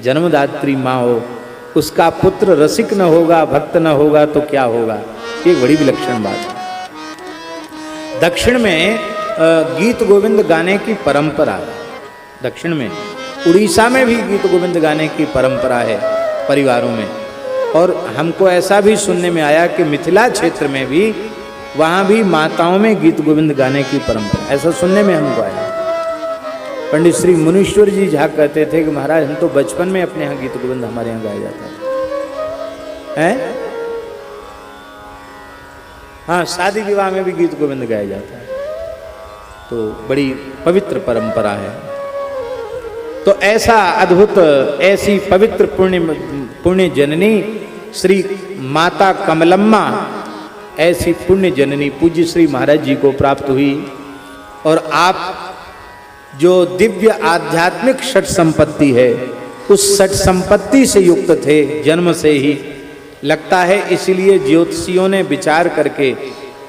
जन्मदात्री माँ हो, उसका पुत्र रसिक न होगा, भक्त न होगा तो क्या होगा। ये बड़ी विलक्षण बात है। दक्षिण में गीत गोविंद गाने की परंपरा है। दक्षिण में उड़ीसा में भी गीत गोविंद गाने की परंपरा है परिवारों में। और हमको ऐसा भी सुनने में आया कि मिथिला क्षेत्र में भी, वहाँ भी माताओं में गीत गोविंद गाने की परंपरा, ऐसा सुनने में हमको आया। पंडित श्री मुनीश्वर जी झा कहते थे कि महाराज हम तो बचपन में अपने यहाँ गीत गोविंद हमारे यहाँ गाया जाता है। हाँ, शादी विवाह में भी गीत गोविंद गाया जाता है, तो बड़ी पवित्र परंपरा है। तो ऐसा अद्भुत, ऐसी पवित्र पुण्य जननी श्री माता कमलम्मा, ऐसी पुण्य जननी पूज्य श्री महाराज जी को प्राप्त हुई। और आप जो दिव्य आध्यात्मिक षट संपत्ति है, उस षट संपत्ति से युक्त थे जन्म से ही, लगता है। इसीलिए ज्योतिषियों ने विचार करके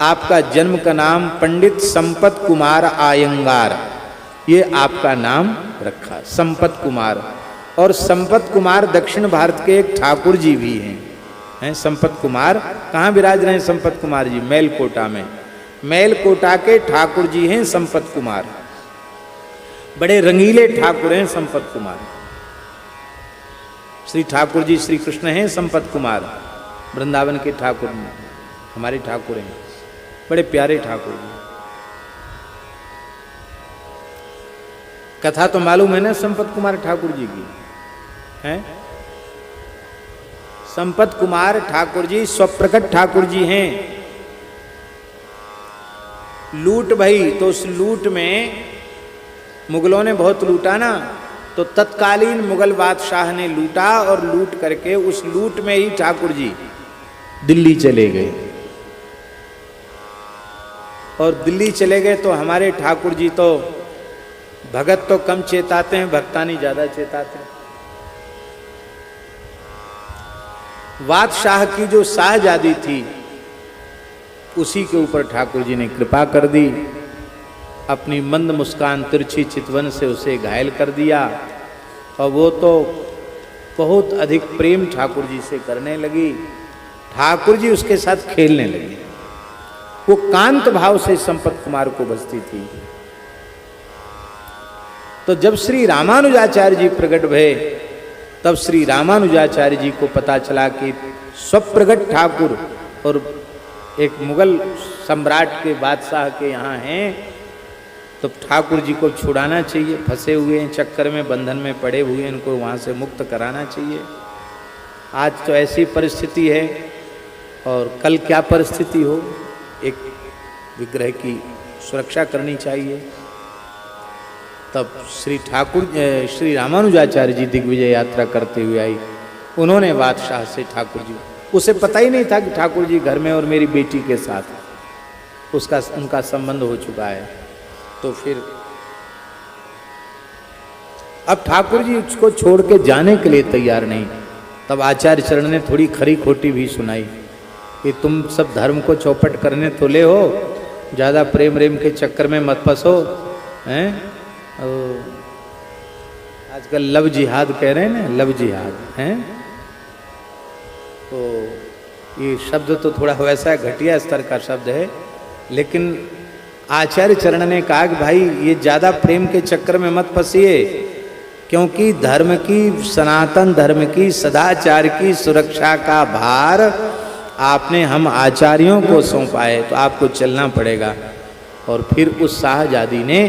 आपका जन्म का नाम पंडित संपत कुमार आयंगार, ये आपका नाम रखा, संपत कुमार। और संपत कुमार दक्षिण भारत के एक ठाकुर जी भी हैं। संपत कुमार कहाँ विराज रहे हैं? संपत कुमार जी मेलकोटा में, मेलकोटा के ठाकुर जी हैं संपत कुमार। बड़े रंगीले ठाकुर हैं संपत कुमार। श्री ठाकुर जी श्री कृष्ण हैं संपत कुमार, वृंदावन के ठाकुर हमारे ठाकुर हैं, बड़े प्यारे ठाकुर जी। कथा तो मालूम है ना संपत कुमार ठाकुर जी की है। संपत कुमार ठाकुर जी स्वप्रकट ठाकुर जी हैं। लूट भई, तो उस लूट में मुगलों ने बहुत लूटा ना, तो तत्कालीन मुगल बादशाह ने लूटा, और लूट करके उस लूट में ही ठाकुर जी दिल्ली चले गए। और दिल्ली चले गए तो हमारे ठाकुर जी तो भगत तो कम चेताते हैं, भक्तानी ज्यादा चेताते हैं। बादशाह की जो शाहजादी थी, उसी के ऊपर ठाकुर जी ने कृपा कर दी। अपनी मंद मुस्कान तिरछी चितवन से उसे घायल कर दिया, और वो तो बहुत अधिक प्रेम ठाकुर जी से करने लगी। ठाकुर जी उसके साथ खेलने लगे। वो कांत भाव से संपत कुमार को बसती थी। तो जब श्री रामानुजाचार्य जी प्रकट भये, तब श्री रामानुजाचार्य जी को पता चला कि स्वप्रगट ठाकुर और एक मुगल सम्राट के बादशाह के यहाँ हैं, तो ठाकुर जी को छुड़ाना चाहिए। फंसे हुए हैं चक्कर में, बंधन में पड़े हुए हैं, इनको वहाँ से मुक्त कराना चाहिए। आज तो ऐसी परिस्थिति है, और कल क्या परिस्थिति हो, एक विग्रह की सुरक्षा करनी चाहिए। तब श्री रामानुजाचार्य जी दिग्विजय यात्रा करते हुए आई। उन्होंने बादशाह से ठाकुर जी, उसे पता ही नहीं था कि ठाकुर जी घर में और मेरी बेटी के साथ उनका संबंध हो चुका है। तो फिर अब ठाकुर जी उसको छोड़ के जाने के लिए तैयार नहीं। तब आचार्य चरण ने थोड़ी खरी खोटी भी सुनाई कि तुम सब धर्म को चौपट करने तो ले हो, ज़्यादा प्रेम रेम के चक्कर में मत फंसो हैं। आजकल लव जिहाद कह रहे हैं ना, लव जिहाद हैं। तो ये शब्द तो थोड़ा वैसा है, घटिया स्तर का शब्द है, लेकिन आचार्य चरण ने कहा कि भाई ये ज़्यादा प्रेम के चक्कर में मत फंसिए, क्योंकि धर्म की, सनातन धर्म की, सदाचार की सुरक्षा का भार आपने हम आचार्यों को सौंपा है, तो आपको चलना पड़ेगा। और फिर उस शाहजादी ने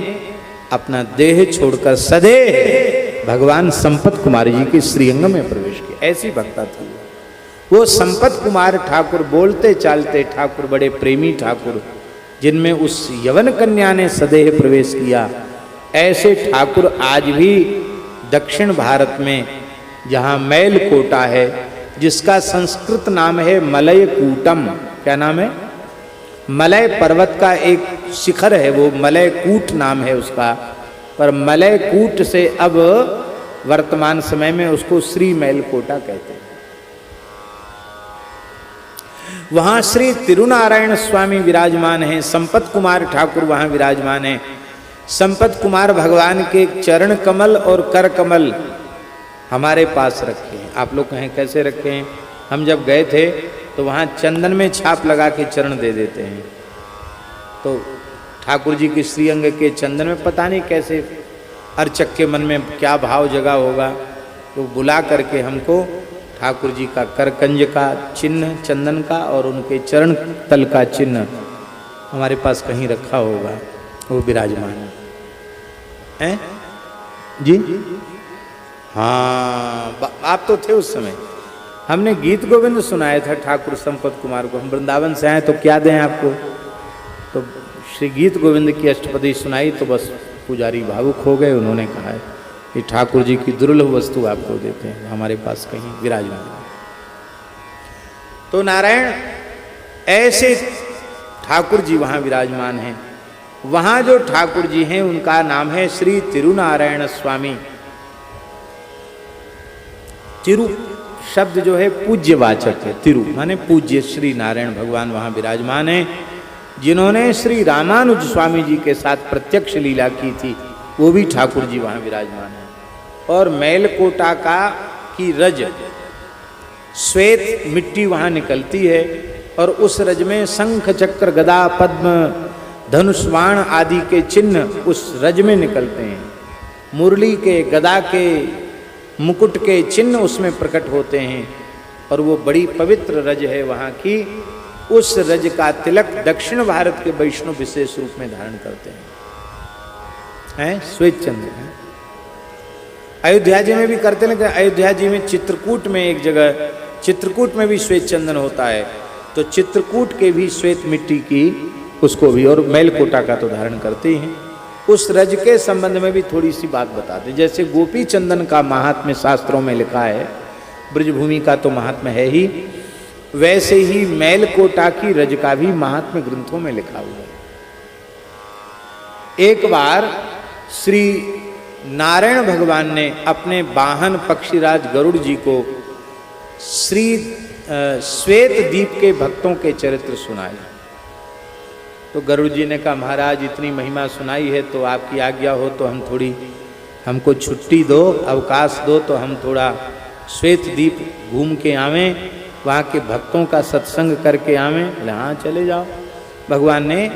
अपना देह छोड़कर सदैव भगवान संपत कुमार जी के श्रीअंग में प्रवेश किया। ऐसी भक्ता थी वो संपत कुमार ठाकुर। बोलते चालते ठाकुर, बड़े प्रेमी ठाकुर, जिनमें उस यवन कन्या ने सदैव प्रवेश किया। ऐसे ठाकुर आज भी दक्षिण भारत में, जहाँ मेलकोटा है, जिसका संस्कृत नाम है मलयकूटम। क्या नाम है? मलय पर्वत का एक शिखर है, वो मलयकूट नाम है उसका। पर मलयकूट से अब वर्तमान समय में उसको श्री मेलकोटा कहते हैं। वहाँ श्री तिरुनारायण स्वामी विराजमान हैं। संपत कुमार ठाकुर वहाँ विराजमान हैं। संपत कुमार भगवान के चरण कमल और कर कमल हमारे पास रखें। आप लोग कहें कैसे रखें? हम जब गए थे तो वहाँ चंदन में छाप लगा के चरण दे देते हैं। तो ठाकुर जी के श्रीअंग के चंदन में पता नहीं कैसे अर्चक के मन में क्या भाव जगा होगा, तो बुला करके हमको ठाकुर जी का करकंज का चिन्ह चंदन का और उनके चरण तल का चिन्ह हमारे पास कहीं रखा होगा, वो विराजमान है जी। हाँ, आप तो थे उस समय। हमने गीत गोविंद सुनाया था ठाकुर संपत कुमार को। हम वृंदावन से आए तो क्या दें आपको, तो श्री गीत गोविंद की अष्टपदी सुनाई तो बस पुजारी भावुक हो गए। उन्होंने कहा है कि ठाकुर जी की दुर्लभ वस्तु आपको देते हैं, हमारे पास कहीं विराजमान। तो नारायण ऐसे ठाकुर जी वहाँ विराजमान हैं। वहाँ जो ठाकुर जी हैं उनका नाम है श्री तिरुनारायण स्वामी। तिरु शब्द जो है पूज्यवाचक है। तिरु माने पूज्य श्री नारायण भगवान वहाँ विराजमान हैं, जिन्होंने श्री रामानुज स्वामी जी के साथ प्रत्यक्ष लीला की थी, वो भी ठाकुर जी वहाँ विराजमान हैं। और मैलकोटा का की रज श्वेत मिट्टी वहाँ निकलती है और उस रज में शंख चक्र गदा पद्म धनुष बाण आदि के चिन्ह उस रज में निकलते हैं। मुरली के गदा के मुकुट के चिन्ह उसमें प्रकट होते हैं और वो बड़ी पवित्र रज है वहाँ की। उस रज का तिलक दक्षिण भारत के वैष्णव विशेष रूप में धारण करते हैं, श्वेत चंद्र है। अयोध्या जी में भी करते, लेकिन अयोध्या जी में चित्रकूट में एक जगह चित्रकूट में भी श्वेत चंदन होता है, तो चित्रकूट के भी श्वेत मिट्टी की उसको भी, और मैलकोटा का तो धारण करते ही हैं। उस रज के संबंध में भी थोड़ी सी बात बताते। जैसे गोपी चंदन का महात्म्य शास्त्रों में लिखा है, ब्रजभूमि का तो महात्म्य है ही, वैसे ही मैलकोटा की रज का भी महात्म्य ग्रंथों में लिखा हुआ है। एक बार श्री नारायण भगवान ने अपने वाहन पक्षीराज गरुड़ जी को श्री श्वेत दीप के भक्तों के चरित्र सुनाए। तो गरुड़ जी ने कहा, महाराज इतनी महिमा सुनाई है तो आपकी आज्ञा हो तो हम थोड़ी, हमको छुट्टी दो, अवकाश दो, तो हम थोड़ा श्वेत दीप घूम के आवें, वहाँ के भक्तों का सत्संग करके आवें। बोले हाँ चले जाओ। भगवान ने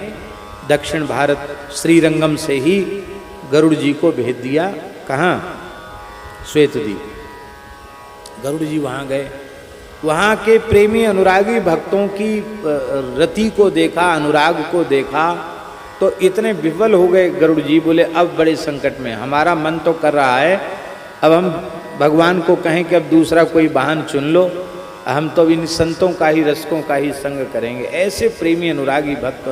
दक्षिण भारत श्रीरंगम से ही गरुड़ जी को भेज दिया। कहाँ? श्वेत दीप। गरुड़ जी वहाँ गए, वहाँ के प्रेमी अनुरागी भक्तों की रति को देखा, अनुराग को देखा, तो इतने विफल हो गए गरुड़ जी। बोले अब बड़े संकट में, हमारा मन तो कर रहा है अब हम भगवान को कहें कि अब दूसरा कोई वाहन चुन लो, हम तो इन संतों का ही रसकों का ही संग करेंगे। ऐसे प्रेमी अनुरागी भक्त,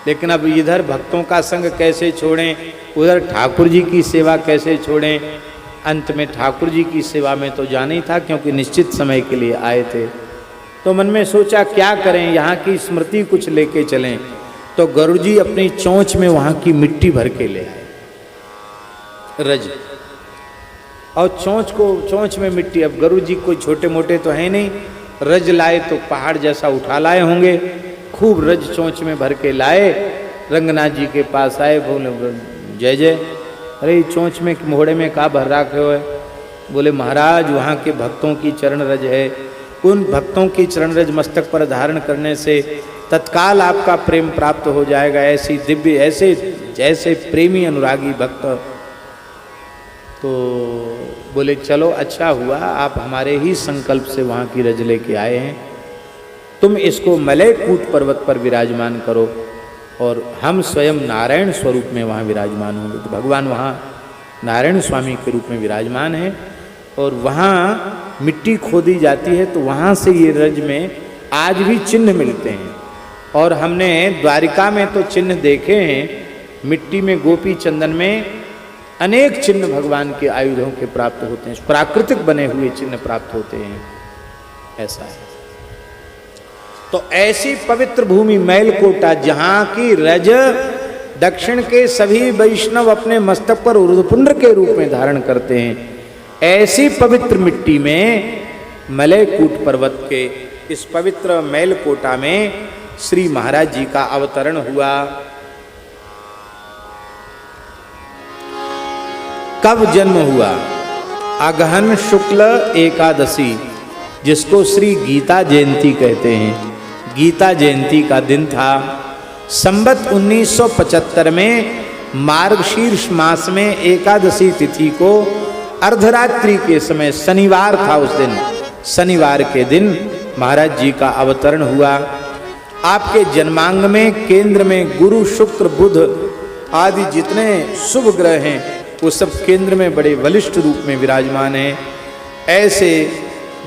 लेकिन अब इधर भक्तों का संग कैसे छोड़ें, उधर ठाकुर जी की सेवा कैसे छोड़ें। अंत में ठाकुर जी की सेवा में तो जाना ही था, क्योंकि निश्चित समय के लिए आए थे। तो मन में सोचा क्या करें, यहाँ की स्मृति कुछ लेके चलें। तो गरुड़ जी अपनी चोंच में वहाँ की मिट्टी भर के ले आए, रज, और चोंच में मिट्टी। अब गरुड़ जी कोई छोटे मोटे तो है नहीं, रज लाए तो पहाड़ जैसा उठा लाए होंगे। खूब रज चोंच में भर के लाए, रंगनाथ जी के पास आए, बोले जय जय। अरे चोंच में मोहड़े में का भर रखे हो है? बोले महाराज वहाँ के भक्तों की चरण रज है, उन भक्तों की चरण रज मस्तक पर धारण करने से तत्काल आपका प्रेम प्राप्त हो जाएगा। ऐसी दिव्य, ऐसे जैसे प्रेमी अनुरागी भक्त। तो बोले चलो अच्छा हुआ आप हमारे ही संकल्प से वहाँ की रज लेके आए हैं, तुम इसको मलयकूट पर्वत पर विराजमान करो और हम स्वयं नारायण स्वरूप में वहाँ विराजमान होंगे। तो भगवान वहाँ नारायण स्वामी के रूप में विराजमान है और वहाँ मिट्टी खोदी जाती है, तो वहाँ से ये रज में आज भी चिन्ह मिलते हैं। और हमने द्वारिका में तो चिन्ह देखे हैं, मिट्टी में गोपी चंदन में अनेक चिन्ह भगवान के आयुधों के प्राप्त होते हैं, प्राकृतिक बने हुए चिन्ह प्राप्त होते हैं। ऐसा है। तो ऐसी पवित्र भूमि मैलकोटा, जहाँ की रज दक्षिण के सभी वैष्णव अपने मस्तक पर ऊर्ध्वपुंड्र के रूप में धारण करते हैं, ऐसी पवित्र मिट्टी में मलयकूट पर्वत के इस पवित्र मैलकोटा में श्री महाराज जी का अवतरण हुआ। कब जन्म हुआ? अगहन शुक्ल एकादशी, जिसको श्री गीता जयंती कहते हैं, गीता जयंती का दिन था। संवत 1975 में मार्गशीर्ष मास में एकादशी तिथि को अर्धरात्रि के समय, शनिवार था उस दिन, शनिवार के दिन महाराज जी का अवतरण हुआ। आपके जन्मांग में केंद्र में गुरु शुक्र बुध आदि जितने शुभ ग्रह हैं वो सब केंद्र में बड़े बलिष्ठ रूप में विराजमान हैं। ऐसे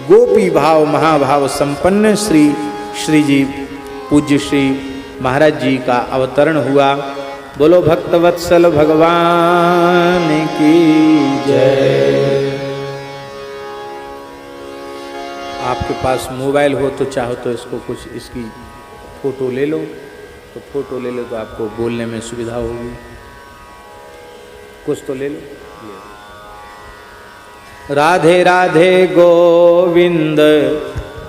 गोपी भाव महाभाव संपन्न श्री जी पूज्य श्री महाराज जी का अवतरण हुआ। बोलो भक्तवत्सल भगवान की जय। आपके पास मोबाइल हो तो चाहो तो इसको कुछ इसकी फोटो ले लो, तो फोटो ले लो तो आपको बोलने में सुविधा होगी। कुछ तो ले लो। राधे राधे गोविंद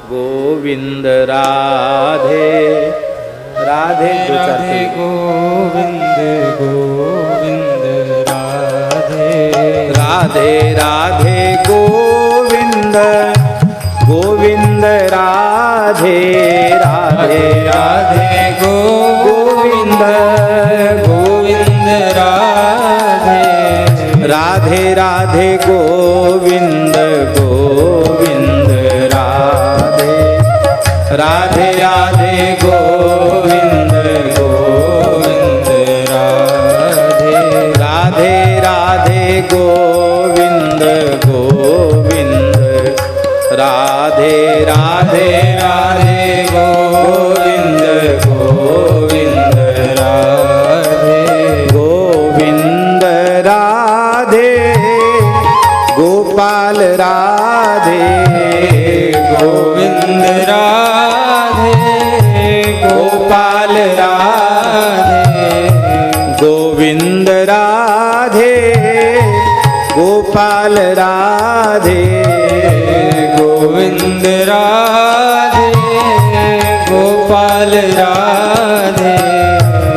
गोविंद राधे राधे राधे गोविंद गोविंद राधे राधे राधे गोविंद गोविंद राधे राधे राधे गोविंद गोविंद राधे राधे राधे गोविंद गोविंद राधे राधे राधे गोविंद गोविंद राधे राधे राधे गोविंद गोविंद राधे राधे राधे गोविंद गोविंद राधे गोविंद राधे गोपाल राधे गोविंद राधे गोपाल राधे गोविंद राधे गोपाल राधे गोविंद राधे गोपाल राधे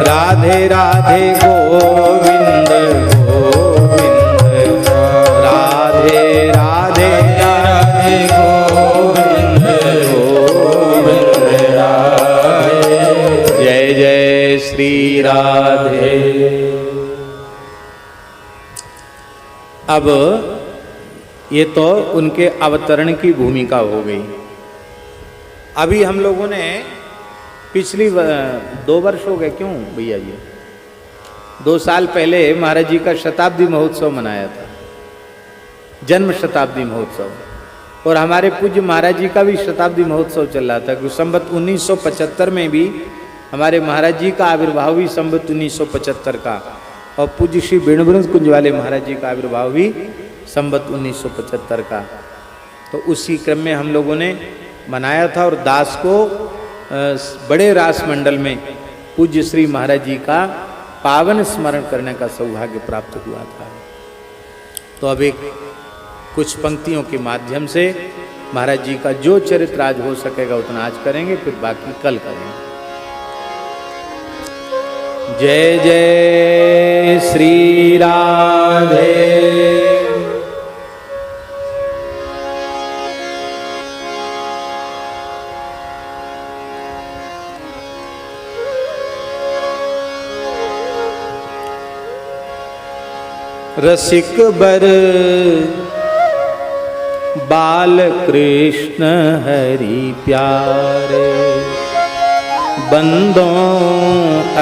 राधे राधे गोविंद गोविंद राधे राधे राधे गोविंद गोविंद राधे। जय जय श्री राधे। अब ये तो उनके अवतरण की भूमिका हो गई। अभी हम लोगों ने पिछली 2 वर्ष हो गए, क्यों भैया जी, 2 साल पहले महाराज जी का शताब्दी महोत्सव मनाया था, जन्म शताब्दी महोत्सव, और हमारे पूज्य महाराज जी का भी शताब्दी महोत्सव चल रहा था। क्योंकि संवत 1975 में भी हमारे महाराज जी का आविर्भाव भी संवत 1975 का, और पूज्य श्री वेणुवृंद कुंज वाले महाराज जी का आविर्भाव भी संवत 1975 का। तो उसी क्रम में हम लोगों ने मनाया था, और दास को बड़े रास मंडल में पूज्य श्री महाराज जी का पावन स्मरण करने का सौभाग्य प्राप्त हुआ था। तो अब एक कुछ पंक्तियों के माध्यम से महाराज जी का जो चरित्र आज हो सकेगा उतना आज करेंगे, फिर बाकी कल करेंगे। जय जय श्री राधे। रसिक बर बाल कृष्ण हरि प्यारे, बंदों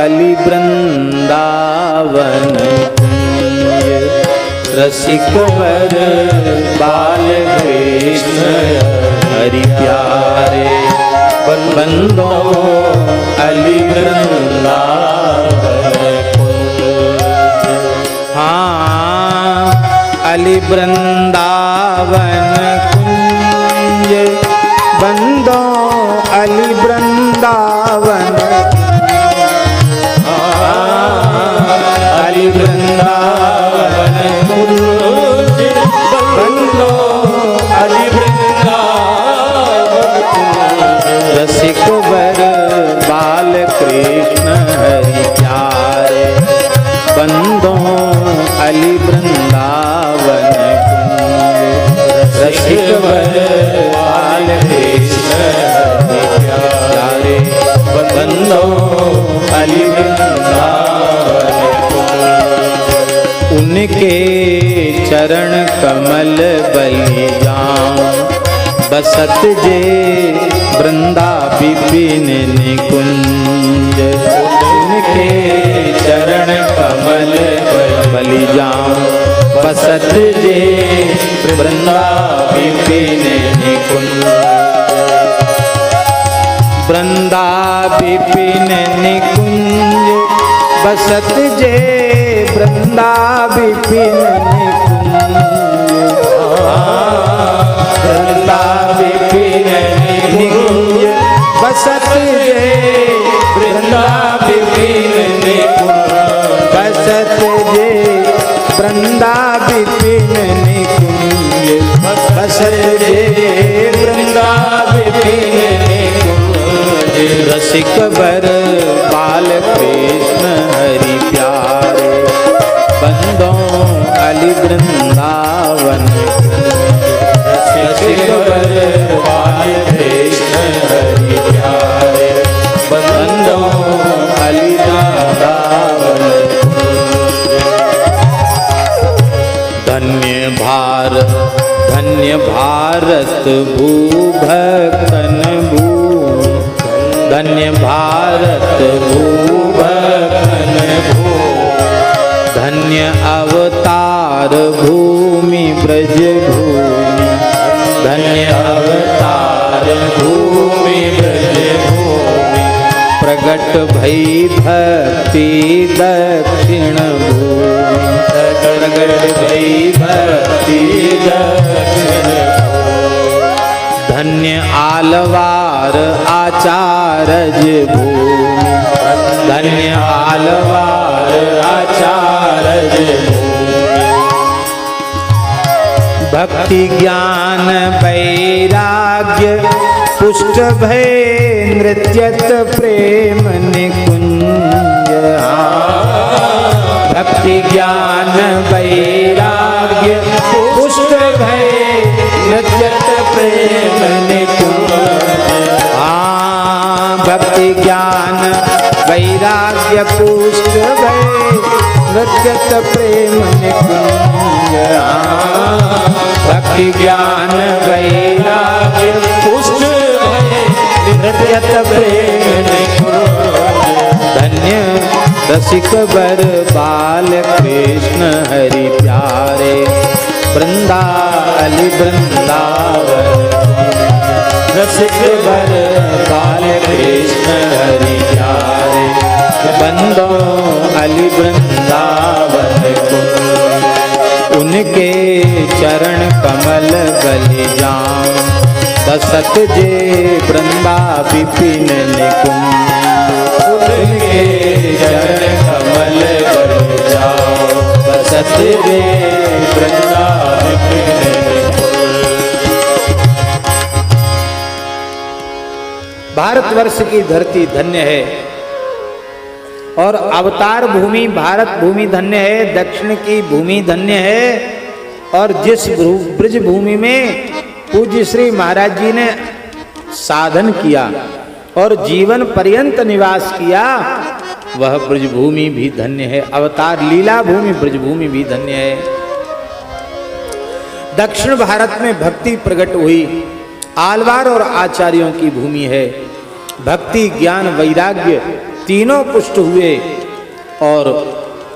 अली वृंदावन कुंज। रसिक बर बाल कृष्ण हरि प्यारे, बंदों अली वृंदावन कुंज। हाँ, अली वृंदावन कुंज, बंदों अली वृंदावन। अली वृंदावन कुंज, बंदों अली वृंदावन कुंज। रसिक वर बाल कृष्ण हरि प्यारे, बंदों अली वृंदावन कुंज। उनके चरण कमल बलि जाऊं, बसत जे वृंदा विपिन निकुंज। उनके चरण कमल बलि जाऊं, बसत जे वृंदा विपिन निकुंज। वृंदा विपिन निकुंज, बसत जे वृंदा विपिन निकुंज। वृंदा विपिन निकुंज, बसत जे वृंदा विपिन निकुंज। बसत जे वृंदा विपिन निकुंज, बसत जे वृंदा विपिन निकुंज। रसिक बर बाल कृष्ण हरि प्यारे, बंदों अली वृंदावन। रसिक बर बाल कृष्ण हरि प्यारे, बंदों अली वृंदावन। धन्य भारत भूभक्तन भूमि, धन्य भारत भूभक्तन भूमि। धन्य अवतार भूमि ब्रज भूमि, धन्य अवतार भूमि ब्रज भूमि। प्रगट भई भक्ति दक्षिण भूमि, प्रगट भई भक्ति दक्षिण भूमि। धन्य आलवार आचार्य भूमि, धन्य आलवार आचार्य भूमि। भक्ति ज्ञान वैराग्य पुष्ट भय नृत्यत प्रेम निकुंज। भक्ति ज्ञान वैराग्य पुष्ट भय नृत्यत प्रेम निकुंज। भक्ति ज्ञान वैराग्य पुष्ट भय नृत्यत प्रेम निकुंज। भक्ति ज्ञान वैराग्य पुष्ट भय नृत्यत प्रेम निकुंज। धन्य रसिक बर बाल कृष्ण हरि प्यारे, वृंदा अली वृंदावन। रसिक बर बाल कृष्ण हरि प्यारे, बंदों अली वृंदावन। उनके चरण कमल बलि जाऊं, बसत जे वृंदा विपिन निकुंज। उनके चरण कमल बलि जाऊं, बसत जे वृंदा विपिन निकुंज। भारतवर्ष की धरती धन्य है और अवतार भूमि भारत भूमि धन्य है, दक्षिण की भूमि धन्य है। और जिस ब्रज भूमि में पूज्य श्री महाराज जी ने साधन किया और जीवन पर्यंत निवास किया, वह ब्रज भूमि भी धन्य है। अवतार लीला भूमि ब्रज भूमि भी धन्य है। दक्षिण भारत में भक्ति प्रकट हुई, आलवार और आचार्यों की भूमि है। भक्ति ज्ञान वैराग्य तीनों पुष्ट हुए और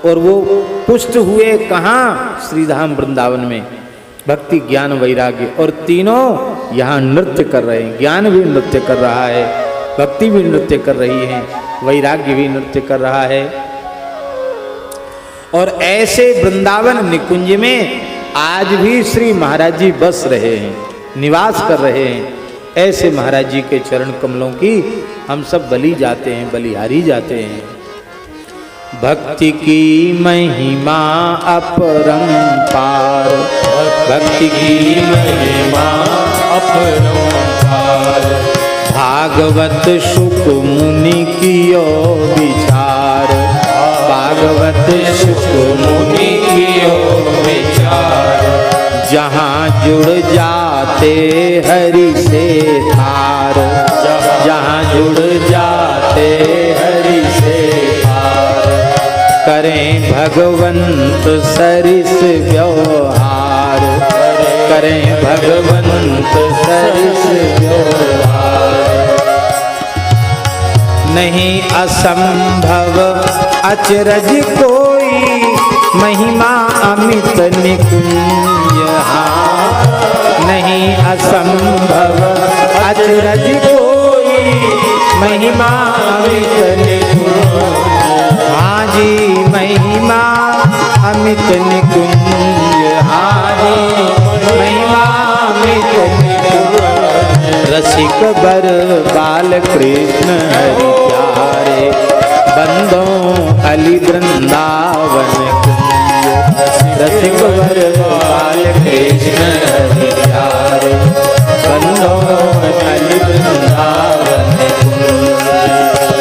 वो पुष्ट हुए कहाँ? श्रीधाम वृंदावन में। भक्ति ज्ञान वैराग्य और तीनों यहाँ नृत्य कर रहे हैं। ज्ञान भी नृत्य कर रहा है, भक्ति भी नृत्य कर रही है, वैराग्य भी नृत्य कर रहा है। और ऐसे वृंदावन निकुंज में आज भी श्री महाराज जी बस रहे हैं, निवास कर रहे हैं। ऐसे महाराज जी के चरण कमलों की हम सब बलि जाते हैं, बलिहारी जाते हैं। भक्ति की महिमा अपरंपार, भक्ति की महिमा अपरंपार। भागवत शुक मुनि कियो विचार, भागवत शुक मुनि कियो विचार। जहाँ जुड़ जाते हरि से तार, जहाँ जुड़ जाते हरि से तार। करें भगवंत सरिस व्यवहार, करें भगवंत सरिस व्यवहार। नहीं असंभव अचरज कोई, महिमा अमित निकुंज। नहीं असंभव अचरज कोई, महिमा अमित निकुंज। हाँ जी महिमा अमित निकुंज, हाँ जी महिमा अमित निकुंज। रसिक बर बाल कृष्ण हरि प्यारे, बंदों अली वृंदावन कुंज। रसिक बर बाल कृष्ण हरि प्यारे, बंदों अली वृंदावन कुंज।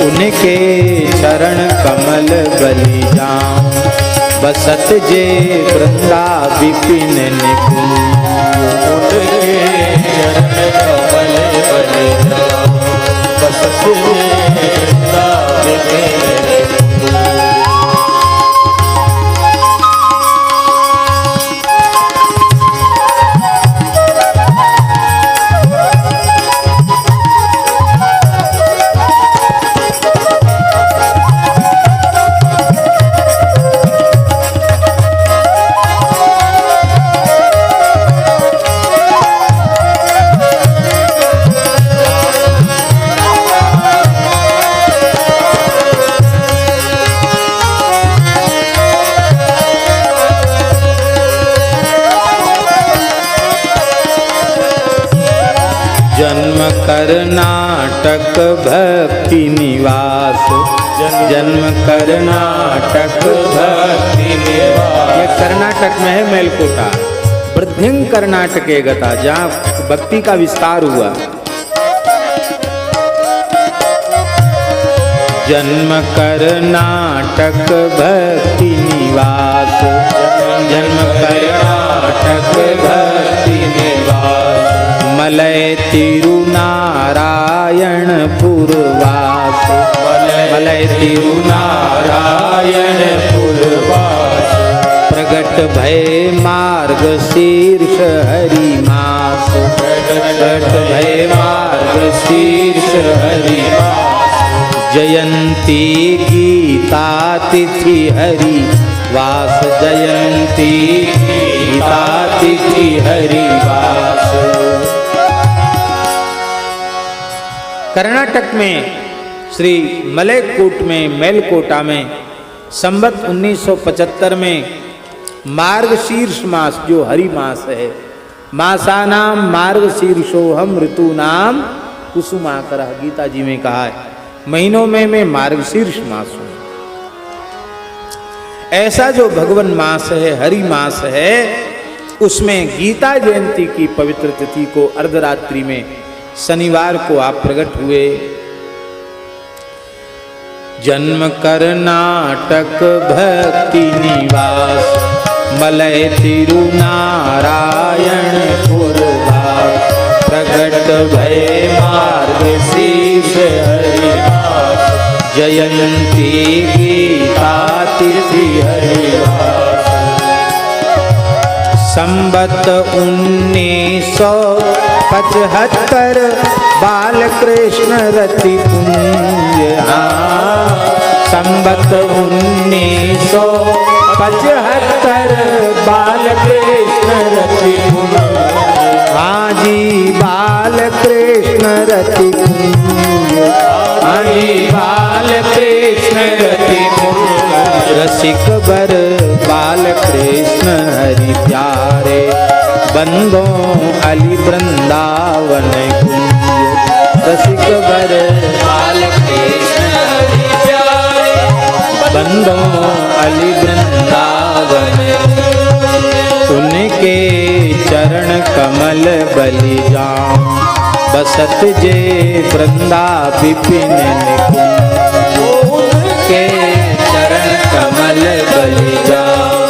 उनके चरण कमल बलि जाऊं, बसत जे वृंदा विपिन निकुंज। उनके चरण कमल बलि जाऊं, बसत जे वृंदा विपिन निकुंज। जन्म कर्नाटक भक्ति निवास, जन्म कर्नाटक भक्ति निवास। ये कर्नाटक में है मेलकोटा, वृद्धिंग कर्नाटके गता, जहाँ भक्ति का विस्तार हुआ। जन्म कर्नाटक भक्ति निवास, जन्म कर्नाटक भक्ति निवास। मलय तिरुनारायण पुरवास, मलय तिरुनारायण पुरवास। प्रगट भय मार्ग शीर्ष हरि मास, प्रगट भय मार्ग शीर्ष हरि मास। जयंती गीता तिथि हरि वास, जयंती गीता तिथि हरि वास। कर्नाटक में श्री मलयकोट में मेलकोटा में संवत 1975 में मार्गशीर्ष मास जो हरि मास है, मासानाम मार्गशीर्षोहम ऋतूनाम कुसुमाकरः, गीता जी में कहा है महीनों में मैं मार्गशीर्ष मास हूं। ऐसा जो भगवान मास है, हरि मास है, उसमें गीता जयंती की पवित्र तिथि को अर्धरात्रि में शनिवार को आप प्रकट हुए। जन्म कर्नाटक भक्ति निवास, मलय तिरुनारायण पुरवास। प्रगट भय मार्ग शीर्ष हरि वास, जयंती गीता तिथि हरि वास। संवत 1975 बालकृष्ण रति पुंज। संवत 1975 बालकृष्ण रति पुंज। हाँ जी बालकृष्ण रति पुंज, हाँ जी बालकृष्ण रति पुंज। रसिक बर बालकृष्ण हरि प्यारे, बंदों अली वृंदावन कुंज। रसिक बर बालकृष्ण हरि प्यारे, बंदों अली वृंदावन। उनके चरण कमल बलि जाऊं, बसत जे वृंदा विपिन निकुंज। उनके चरण कमल बलि जाऊं,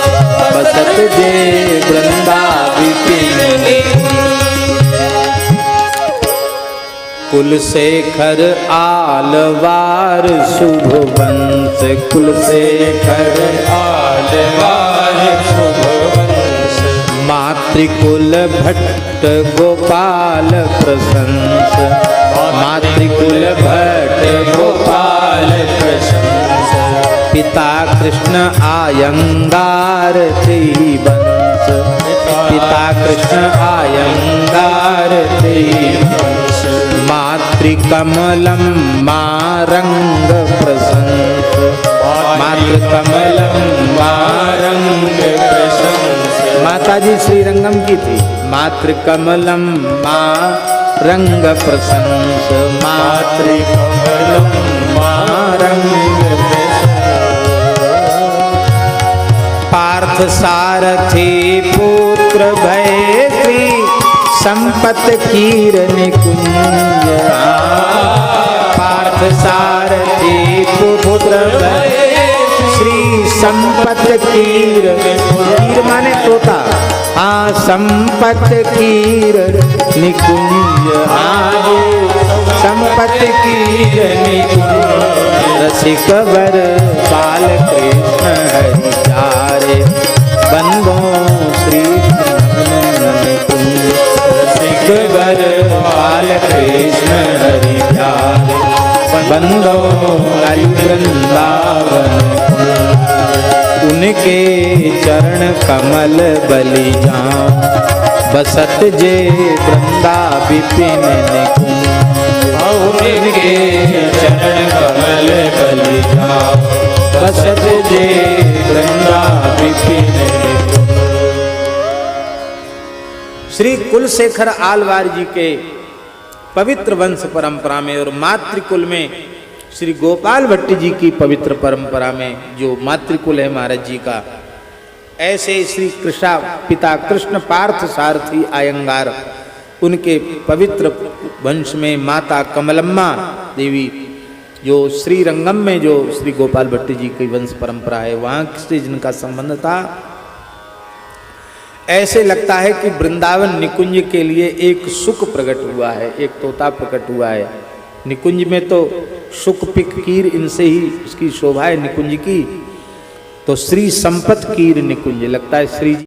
बसत जे वृंदा विपिन निकुंज। कुलशेखर आलवार शुभ वंश, कुलशेखर आलवार शुभ वंश, मातृकुल भट्ट गोपाल प्रशंस, मातृकुल भट्ट गोपाल प्रशंस, पिता कृष्ण आयंगार ते वंश, पिता कृष्ण आयंगार ते वंश, मातृकमलं मारंग प्रशंस, मातृकमलं मारंग प्रशंस, माताजी श्रीरंगम की थी। मातृकमलं मारंग प्रशंस, मातृकमलं मारंग पार्थ सारथी पुत्र भय श्री संपत कीर निकुंज, पार्थ सारथी पुत्र भय श्री संपत कीर, कीर माने तोता, हाँ संपत कीर निकुंज, हाँ संपत कीर निकुंज, रसिक वर बाल कृष्ण हरि प्यारे, बंदो श्री रसिक वर बाल कृष्ण हरि प्यारे, बंदो हरि वृंदावन, उनके चरण कमल बलि जाऊं, बसत जे वृंदा विपिन निकुंज, उनके चरण कमल बलि जाऊं, बसत जे वृंदा विपिन निकुंज। श्री कुलशेखर आलवार जी के पवित्र वंश परंपरा में और मातृकुल में श्री गोपाल भट्ट जी की पवित्र परंपरा में जो मातृकुल है महाराज जी का, ऐसे श्री कृष्णा पिता कृष्ण पार्थ सारथी आयंगार उनके पवित्र वंश में माता कमलम्मा देवी जो श्रीरंगम में जो श्री गोपाल भट्ट जी की वंश परंपरा है वहाँ से जिनका संबंध था, ऐसे लगता है कि वृंदावन निकुंज के लिए एक सुख प्रकट हुआ है, एक तोता प्रकट हुआ है। निकुंज में तो सुख पिक कीर इनसे ही उसकी शोभा है निकुंज की, तो श्री संपत कीर निकुंज लगता है श्री